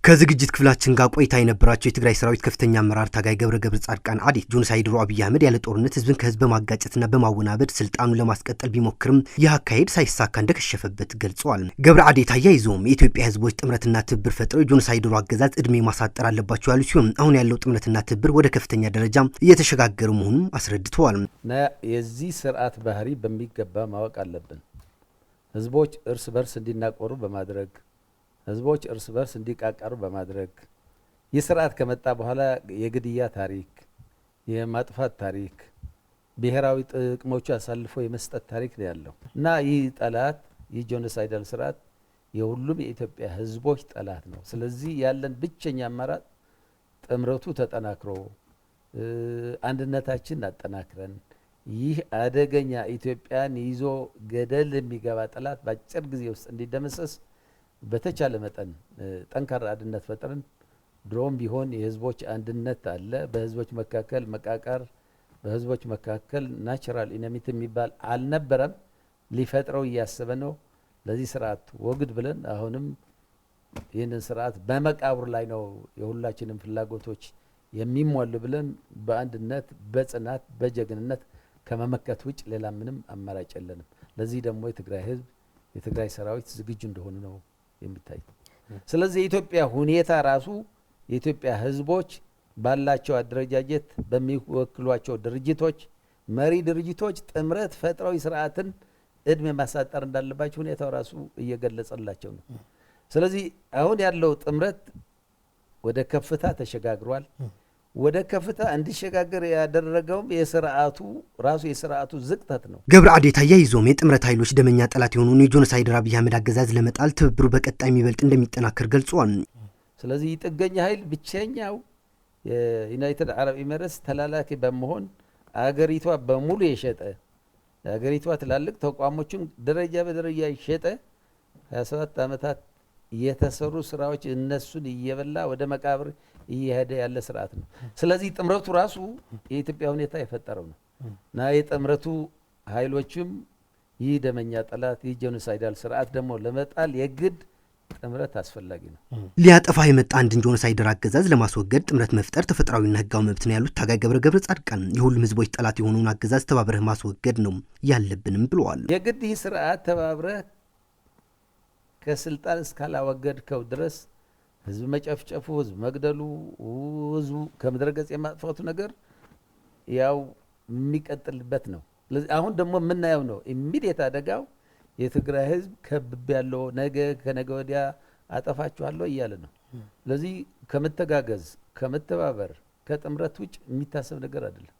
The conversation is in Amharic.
ከዝግጅት ክፍላችን ጋር ቆይታ የነበራቸው የትግራይ ሰራዊት ከፍተኛ አመራር ታጋይ ገብረ ጻድቃን አዲ ጆኖሳይደሩ አብይ አህመድ ያለ ጦርነት ህዝብን ከህዝብ በማጋጨትና በማወናበድ ስልጣኑን ለማስቀጠል ቢሞክርም ይህ አካሄድ ሳይሳካ እንደከሸፈበት ገልጸዋል። ገብረ አዲ ታያይዘውም የኢትዮጵያ ህዝቦች ጥምረትና ትብብር ፈጥረው የጆኖሳይደሩ አገዛዝ እድሜ ማሳጠር አለባቸው ያሉ ሲሆን አሁን ያለው ጥምረትና ትብብር ወደ ከፍተኛ ደረጃ እየተሸጋገረ መሆኑን አስረድተዋል። የዚህ ስርዓት ባህሪ በሚገባ ማወቅ አለብን። ህዝቦች እርስ በርስ እንዲናቆሩ በማድረግ ህዝቦች እርስ በርስ እንዲቃቃሩ በማድረግ የስርዓት ከመጣ በኋላ የግድያ ታሪክ፣ የማጥፋት ታሪክ፣ ብሔራዊ ጥቅሞቹ አሳልፎ የመስጠት ታሪክ ነው ያለው እና ይህ ጠላት ይህ ጆኖሳይዳል ስርዓት የሁሉም የኢትዮጵያ ህዝቦች ጠላት ነው። ስለዚህ ያለን ብቸኛ አማራጭ ጥምረቱ ተጠናክሮ አንድነታችን አጠናክረን ይህ አደገኛ ኢትዮጵያን ይዞ ገደል የሚገባ ጠላት በአጭር ጊዜ ውስጥ እንዲደመሰስ በተቻለ መጠን ጠንካራ አንድነት ፈጥረን ድሮም ቢሆን የህዝቦች አንድነት አለ። በህዝቦች መካከል መቃቃር፣ በህዝቦች መካከል ናቹራል ኢነሚቲ የሚባል አልነበረም። ሊፈጥረው እያሰበ ነው። ለዚህ ስርዓት ወግድ ብለን አሁንም ይህንን ስርዓት በመቃብር ላይ ነው የሁላችንም ፍላጎቶች የሚሟሉ ብለን በአንድነት በጽናት በጀግንነት ከመመከት ውጭ ሌላ ምንም አማራጭ የለንም። ለዚህ ደግሞ የትግራይ ህዝብ የትግራይ ሰራዊት ዝግጁ እንደሆኑ ነው የሚታይ። ስለዚህ የኢትዮጵያ ሁኔታ ራሱ የኢትዮጵያ ህዝቦች ባላቸው አደረጃጀት በሚወክሏቸው ድርጅቶች መሪ ድርጅቶች ጥምረት ፈጥረው ስርዓትን እድሜ ማሳጠር እንዳለባቸው ሁኔታው ራሱ እየገለጸላቸው ነው። ስለዚህ አሁን ያለው ጥምረት ወደ ከፍታ ተሸጋግሯል። ወደ ከፍታ እንዲሸጋገር ያደረገውም የስርዓቱ ራሱ የስርዓቱ ዝቅጠት ነው። ገብረ አዲ ታያይዞም የጥምረት ኃይሎች ደመኛ ጠላት የሆኑ የጆኖሳይደር አብይ አህመድ አገዛዝ ለመጣል ትብብሩ በቀጣይ የሚበልጥ እንደሚጠናከር ገልጿል። ስለዚህ ጥገኛ ኃይል ብቸኛው የዩናይትድ አረብ ኤሚሬትስ ተላላኪ በመሆን አገሪቷ በሙሉ የሸጠ አገሪቷ ትላልቅ ተቋሞችን ደረጃ በደረጃ የሸጠ 27 ዓመታት የተሰሩ ስራዎች እነሱን እየበላ ወደ መቃብር እየሄደ ያለ ስርዓት ነው። ስለዚህ ጥምረቱ ራሱ የኢትዮጵያ ሁኔታ የፈጠረው ነው እና የጥምረቱ ኃይሎችም ይህ ደመኛ ጠላት ይህ ጆኖሳይዳል ስርዓት ደግሞ ለመጣል የግድ ጥምረት አስፈላጊ ነው። ሊያጠፋ የመጣ አንድን ጆኖሳይደር አገዛዝ ለማስወገድ ጥምረት መፍጠር ተፈጥሯዊና ህጋዊ መብት ነው ያሉት ታጋይ ገብረ ጻድቃን የሁሉም ህዝቦች ጠላት የሆነውን አገዛዝ ተባብረህ ማስወገድ ነው ያለብንም ብለዋል። የግድ ይህ ስርዓት ተባብረህ ከስልጣን እስካላወገድከው ድረስ ህዝብ መጨፍጨፉ፣ ህዝብ መግደሉ፣ ህዝቡ ከምድረገጽ የማጥፋቱ ነገር ያው የሚቀጥልበት ነው። ስለዚህ አሁን ደግሞ የምናየው ነው ኢሚዲየት አደጋው የትግራይ ህዝብ ከብብ ያለው ነገ ከነገ ወዲያ አጠፋችኋለሁ እያለ ነው። ስለዚህ ከመተጋገዝ ከመተባበር ከጥምረት ውጭ የሚታሰብ ነገር አይደለም።